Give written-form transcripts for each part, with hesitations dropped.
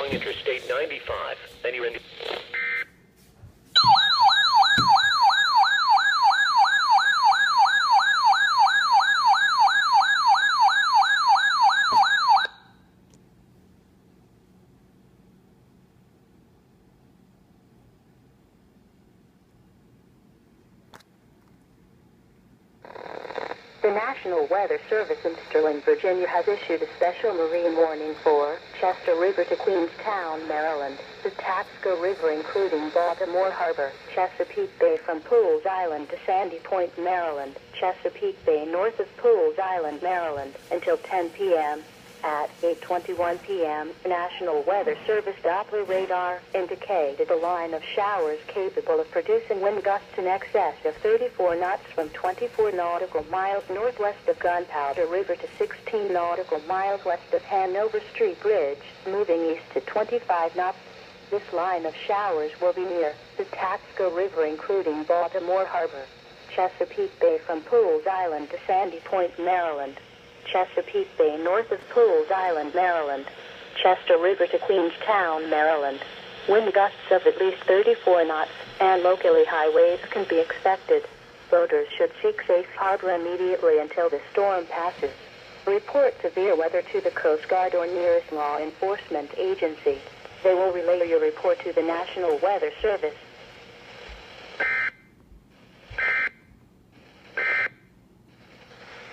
along Interstate 95. Then you're in... The National Weather Service in Sterling, Virginia has issued a special marine warning for Chester River to Queenstown, Maryland, the Taxco River including Baltimore Harbor, Chesapeake Bay from Pools Island to Sandy Point, Maryland, Chesapeake Bay north of Pools Island, Maryland, until 10 p.m. At 8:21 p.m., National Weather Service Doppler radar indicated a line of showers capable of producing wind gusts in excess of 34 knots from 24 nautical miles northwest of Gunpowder River to 16 nautical miles west of Hanover Street Bridge, moving east to 25 knots. This line of showers will be near the Taxco River including Baltimore Harbor, Chesapeake Bay from Pools Island to Sandy Point, Maryland, Chesapeake Bay north of Pools Island, Maryland, Chester River to Queenstown, Maryland. Wind gusts of at least 34 knots, and locally high waves can be expected. Boaters should seek safe harbor immediately until the storm passes. Report severe weather to the Coast Guard or nearest law enforcement agency. They will relay your report to the National Weather Service.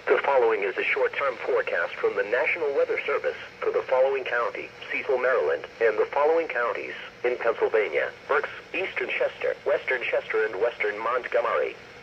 The following is a short-term forecast from the National Weather Service for the following county, Cecil, Maryland, and the following counties in Pennsylvania: Berks, Eastern Chester, Western Chester, and Western Montgomery.